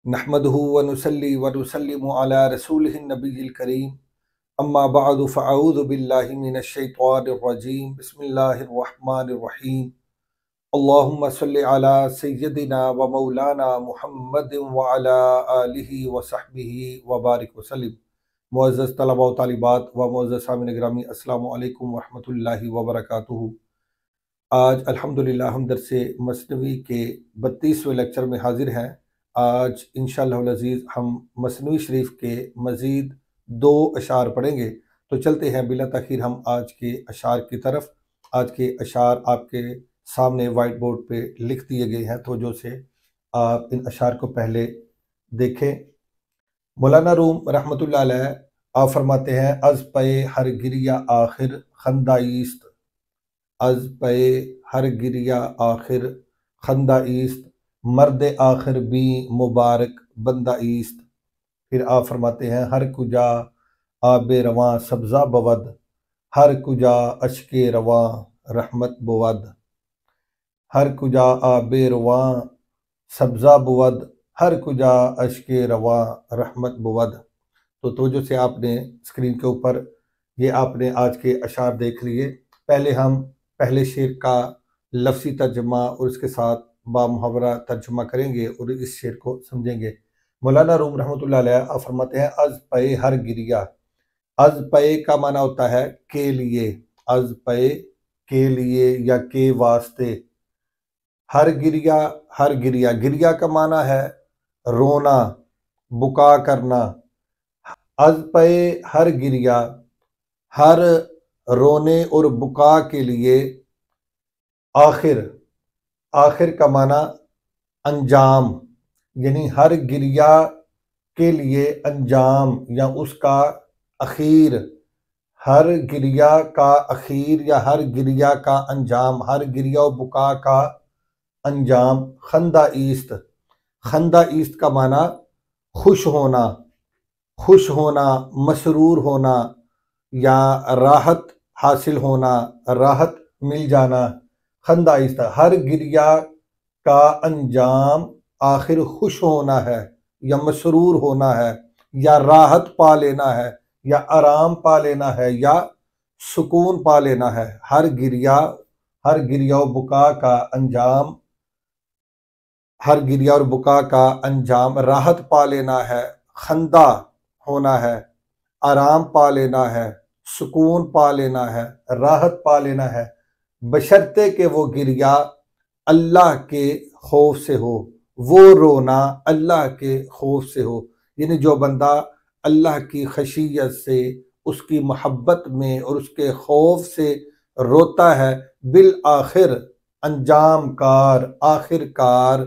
نحمده ونصلي ونسلم على رسوله النبي الكريم اما بعد فاعوذ بالله من الشيطان الرجيم بسم الله الرحمن الرحيم اللهم صل على سيدنا ومولانا محمد وعلى آله وصحبه وبارك وسلم۔ معزز طلباء و طالبات و معزز سامعین گرامی، السلام علیکم ورحمۃ اللہ وبرکاتہ۔ آج الحمدللہ ہم درس مثنوی کے 32ویں لیکچر میں حاضر ہیں۔ آج انشاءاللہ العزیز ہم مثنوی شریف کے مزید 2 اشعار پڑھیں گے، تو چلتے ہیں بلا تاخیر ہم آج کے اشعار کی طرف۔ آج کے اشعار آپ کے سامنے وائٹ بورڈ پہ لکھ دیے گئے ہیں، توجہ سے آپ ان اشعار کو پہلے دیکھیں۔ مولانا روم رحمۃ اللہ علیہ آپ فرماتے ہیں از پے ہر گریہ آخر خندہ ایست، از پے ہر گریہ آخر خندہ ایست، مرد آخر بھی مبارک بندہ ایست۔ پھر آپ فرماتے ہیں ہر کجا آب رواں سبزہ بود، ہر کجا اشک رواں رحمت بود، ہر کجا آب رواں سبزہ بود، ہر کجا اشک رواں رحمت بود۔ تو توجہ سے آپ نے اسکرین کے اوپر یہ آپ نے آج کے اشعار دیکھ لیے۔ پہلے ہم پہلے شعر کا لفظی ترجمہ اور اس کے ساتھ با محاورہ ترجمہ کریں گے اور اس شعر کو سمجھیں گے۔ مولانا روم رحمۃ اللہ علیہ آپ فرماتے ہیں از پے ہر گریہ۔ از پے کا معنی ہوتا ہے کے لیے، از پے کے لیے یا کے واسطے۔ ہر گریہ، ہر گریہ، گریہ کا معنی ہے رونا، بکا کرنا۔ از پے ہر گریہ، ہر رونے اور بکا کے لیے، آخر، آخر کا معنی انجام، یعنی ہر گریہ کے لیے انجام یا اس کا اخیر، ہر گریہ کا اخیر یا ہر گریہ کا انجام، ہر گریہ و بکا کا انجام خندہ ایست۔ خندہ ایست کا معنی خوش ہونا، خوش ہونا، مسرور ہونا یا راحت حاصل ہونا، راحت مل جانا۔ خندہ ایست، ہر گریہ کا انجام آخر خوش ہونا ہے یا مسرور ہونا ہے یا راحت پا لینا ہے یا آرام پا لینا ہے یا سکون پا لینا ہے۔ ہر گریہ، ہر گریہ و بکا کا انجام، ہر گریہ اور بکا کا انجام راحت پا لینا ہے، خندہ ہونا ہے، آرام پا لینا ہے، سکون پا لینا ہے، راحت پا لینا ہے، بشرطے کہ وہ گریہ اللہ کے خوف سے ہو، وہ رونا اللہ کے خوف سے ہو۔ یعنی جو بندہ اللہ کی خشیت سے، اس کی محبت میں اور اس کے خوف سے روتا ہے، بالآخر انجام کار، آخر کار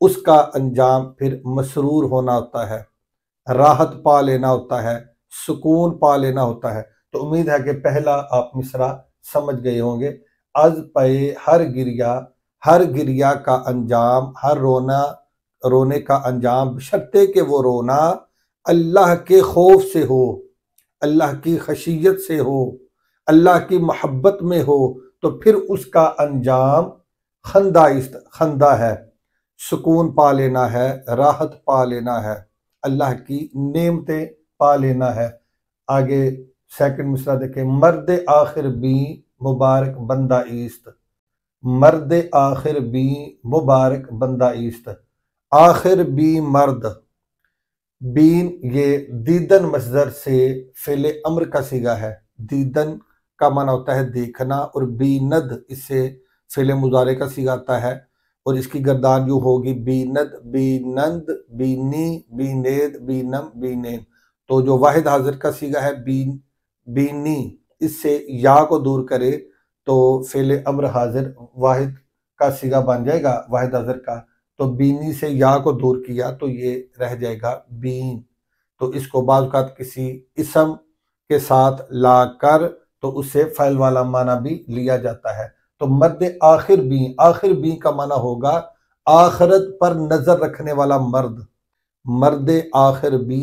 اس کا انجام پھر مسرور ہونا ہوتا ہے، راحت پا لینا ہوتا ہے، سکون پا لینا ہوتا ہے۔ تو امید ہے کہ پہلا آپ مصرع سمجھ گئے ہوں گے۔ از پے ہر گریہ، ہر گریہ کا انجام، ہر رونا، رونے کا انجام بشرطے کہ وہ رونا اللہ کے خوف سے ہو، اللہ کی خشیت سے ہو، اللہ کی محبت میں ہو، تو پھر اس کا انجام خندہ است، خندہ ہے، سکون پا لینا ہے، راحت پا لینا ہے، اللہ کی نعمتیں پا لینا ہے۔ آگے سیکنڈ مصرع دیکھیں، مرد آخر بھی مبارک بندہ ایست، مرد آخر بھی مبارک بندہ ایست۔ آخر بھی مرد، بین یہ دیدن مصدر سے فعل امر کا صیغہ ہے۔ دیدن کا معنی ہوتا ہے دیکھنا، اور بیند اس سے فعل مضارع کا صیغہ آتا ہے، اور اس کی گردان یوں ہوگی بیند، بینند، بینی، بینید، بینم، بینین۔ تو جو واحد حاضر کا صیغہ ہے بینی، اس سے یا کو دور کرے تو فعل امر حاضر واحد کا صیغہ بن جائے گا، واحد حاضر کا۔ تو بینی سے یا کو دور کیا تو یہ رہ جائے گا بین۔ تو اس کو بعض اوقات کسی اسم کے ساتھ لا کر تو اس سے فعل والا معنی بھی لیا جاتا ہے۔ تو مرد آخر بھی، آخر بھی کا معنی ہوگا آخرت پر نظر رکھنے والا مرد، مرد آخر بھی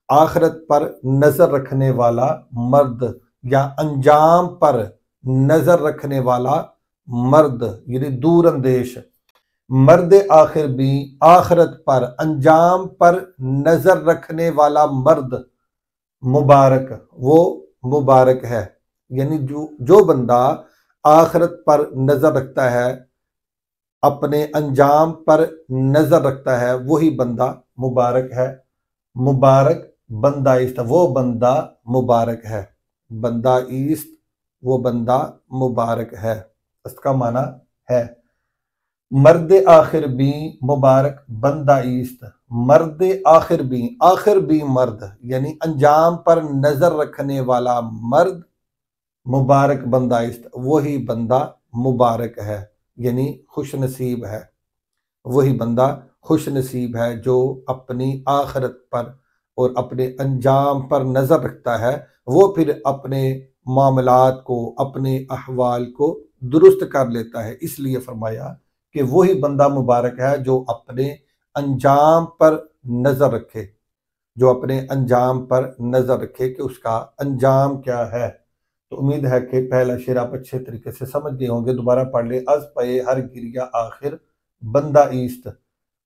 آخرت پر نظر رکھنے والا مرد یا انجام پر نظر رکھنے والا مرد، یعنی دور اندیش۔ مرد آخر بھی آخرت پر انجام پر نظر رکھنے والا مرد مبارک، وہ مبارک ہے۔ یعنی جو بندہ آخرت پر نظر رکھتا ہے، اپنے انجام پر نظر رکھتا ہے، وہی بندہ مبارک ہے۔ مبارک بندہ ایست، وہ بندہ مبارک ہے۔ بندہ ایست، وہ بندہ مبارک ہے، اس کا معنی ہے مرد آخر بھی مبارک بندہ ایست۔ مرد آخر بھی مرد، یعنی انجام پر نظر رکھنے والا مرد مبارک بندہ ایست، وہی بندہ مبارک ہے، یعنی خوش نصیب ہے۔ وہی بندہ خوش نصیب ہے جو اپنی آخرت پر اور اپنے انجام پر نظر رکھتا ہے، وہ پھر اپنے معاملات کو، اپنے احوال کو درست کر لیتا ہے۔ اس لیے فرمایا کہ وہی بندہ مبارک ہے جو اپنے انجام پر نظر رکھے، جو اپنے انجام پر نظر رکھے کہ اس کا انجام کیا ہے۔ تو امید ہے کہ پہلا شعر آپ اچھے طریقے سے سمجھ گئے ہوں گے، دوبارہ پڑھ لیں۔ از پے ہر گریا آخر بندہ ایست،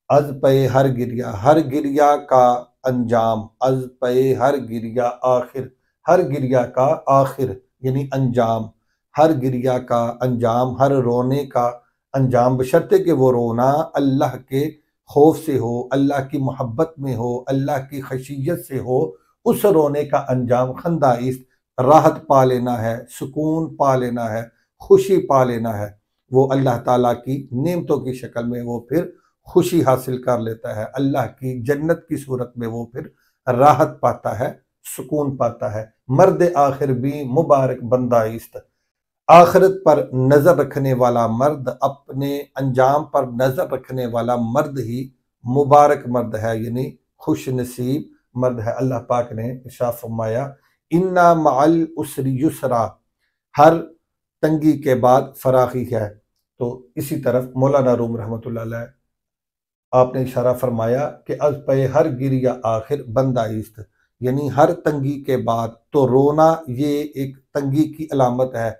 از پے ہر گریا کا انجام، از پے ہر گریا آخر، ہر گریا کا آخر یعنی انجام، ہر گریا کا انجام، ہر رونے کا انجام، بشرطے کہ وہ رونا اللہ کے خوف سے ہو، اللہ کی محبت میں ہو، اللہ کی خشیت سے ہو، اس رونے کا انجام خندہ ایست، راحت پا لینا ہے، سکون پا لینا ہے، خوشی پا لینا ہے۔ وہ اللہ تعالیٰ کی نعمتوں کی شکل میں وہ پھر خوشی حاصل کر لیتا ہے، اللہ کی جنت کی صورت میں وہ پھر راحت پاتا ہے، سکون پاتا ہے۔ مرد آخر بھی مبارک بندہ ایست، آخرت پر نظر رکھنے والا مرد، اپنے انجام پر نظر رکھنے والا مرد ہی مبارک مرد ہے، یعنی خوش نصیب مرد ہے۔ اللہ پاک نے ارشاد فرمایا اِنَّ مَعَ الْعُسْرِ یُسْرًا، ہر تنگی کے بعد فراخی ہے۔ تو اسی طرف مولانا روم رحمۃ اللہ علیہ آپ نے اشارہ فرمایا کہ از پہ ہر گریا آخر بندہ ایست، یعنی ہر تنگی کے بعد، تو رونا یہ ایک تنگی کی علامت ہے،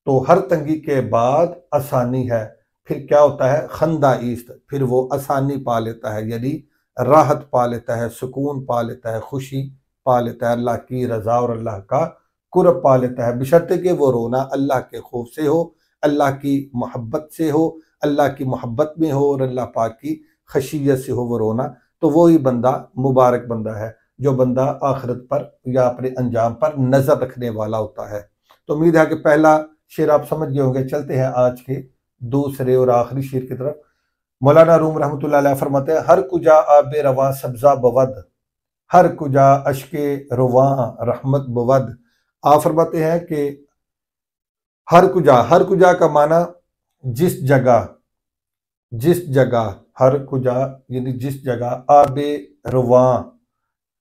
تو ہر تنگی کے بعد آسانی ہے، پھر کیا ہوتا ہے خندہ ایست، پھر وہ آسانی پا لیتا ہے، یعنی راحت پا لیتا ہے، سکون پا لیتا ہے، خوشی پا لیتا ہے، اللہ کی رضا اور اللہ کا قرب پا لیتا ہے، بشرطے کہ وہ رونا اللہ کے خوف سے ہو، اللہ کی محبت سے ہو، اللہ کی محبت میں ہو اور اللہ پاک کی خشیت سے ہو وہ رونا، تو وہی بندہ مبارک بندہ ہے جو بندہ آخرت پر یا اپنے انجام پر نظر رکھنے والا ہوتا ہے۔ تو امید ہے کہ پہلا شعر آپ سمجھ گئے ہوں گے۔ چلتے ہیں آج کے دوسرے اور آخری شعر کی طرف۔ مولانا روم رحمۃ اللہ علیہ فرماتے ہیں ہر کجا آب رواں سبزہ بود، ہر کجا اشک رواں رحمت بود۔ آپ فرماتے ہیں کہ ہر کجا کا معنی جس جگہ، ہر کجا یعنی جس جگہ، آب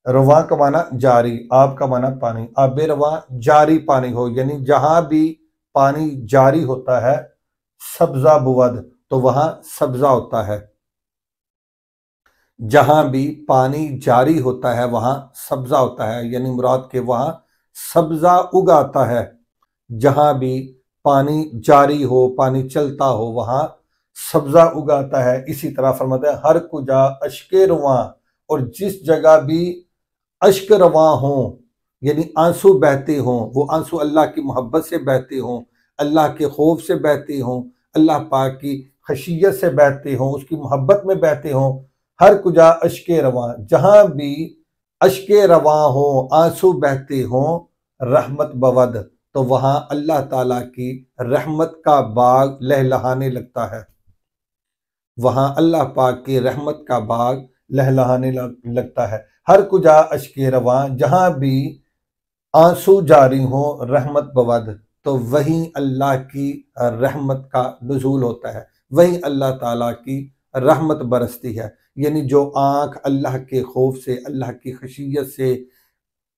رواں کا معنی جاری، آب کا معنی پانی، آب رواں جاری پانی ہو، یعنی جہاں بھی پانی جاری ہوتا ہے، سبزہ بود تو وہاں سبزہ ہوتا ہے، جہاں بھی پانی جاری ہوتا ہے وہاں سبزہ ہوتا ہے، یعنی مراد کہ وہاں سبزہ اگاتا ہے، جہاں بھی پانی جاری ہو، پانی چلتا ہو، وہاں سبزہ اگاتا ہے۔ اسی طرح فرماتا ہے ہر کجا اشک رواں، اور جس جگہ بھی اشک رواں ہوں یعنی آنسو بہتے ہوں، وہ آنسو اللہ کی محبت سے بہتے ہوں، اللہ کے خوف سے بہتے ہوں، اللہ پاک کی خشیت سے بہتے ہوں، اس کی محبت میں بہتے ہوں، ہر کجا اشک رواں، جہاں بھی اشک رواں ہوں، آنسو بہتے ہوں، رحمت بود تو وہاں اللہ تعالیٰ کی رحمت کا باغ لہلہانے لگتا ہے، وہاں اللہ پاک کی رحمت کا باغ لہلہانے لگتا ہے۔ ہر کجا اشک رواں، جہاں بھی آنسو جاری ہوں، رحمت بود تو وہیں اللہ کی رحمت کا نزول ہوتا ہے، وہیں اللہ تعالیٰ کی رحمت برستی ہے، یعنی جو آنکھ اللہ کے خوف سے، اللہ کی خشیت سے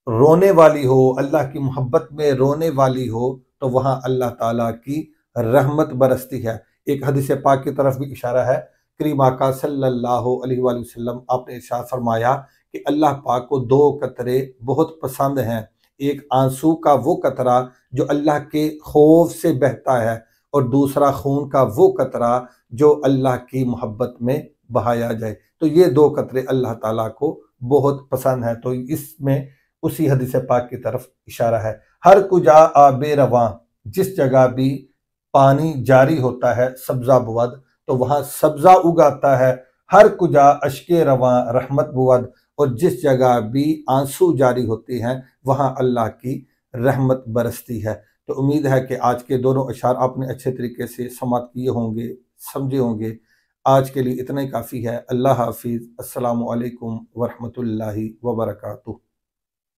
رونے والی ہو، اللہ کی محبت میں رونے والی ہو، تو وہاں اللہ تعالیٰ کی رحمت برستی ہے۔ ایک حدیث پاک کی طرف بھی اشارہ ہے، کریم آقا صلی اللہ علیہ وآلہ وسلم آپ نے ارشاد فرمایا کہ اللہ پاک کو دو قطرے بہت پسند ہیں، ایک آنسو کا وہ قطرہ جو اللہ کے خوف سے بہتا ہے، اور دوسرا خون کا وہ قطرہ جو اللہ کی محبت میں بہایا جائے۔ تو یہ دو قطرے اللہ تعالیٰ کو بہت پسند ہے۔ تو اس میں اسی حدیث پاک کی طرف اشارہ ہے۔ ہر کجا آب رواں، جس جگہ بھی پانی جاری ہوتا ہے سبزہ بود، تو وہاں سبزہ اگاتا ہے۔ ہر کجا اشک رواں رحمت بود، اور جس جگہ بھی آنسو جاری ہوتے ہیں وہاں اللہ کی رحمت برستی ہے۔ تو امید ہے کہ آج کے دونوں اشعار آپ نے اچھے طریقے سے سماعت کیے ہوں گے، سمجھے ہوں گے۔ آج کے لیے اتنا ہی کافی ہے۔ اللہ حافظ۔ السلام علیکم ورحمۃ اللہ وبرکاتہ۔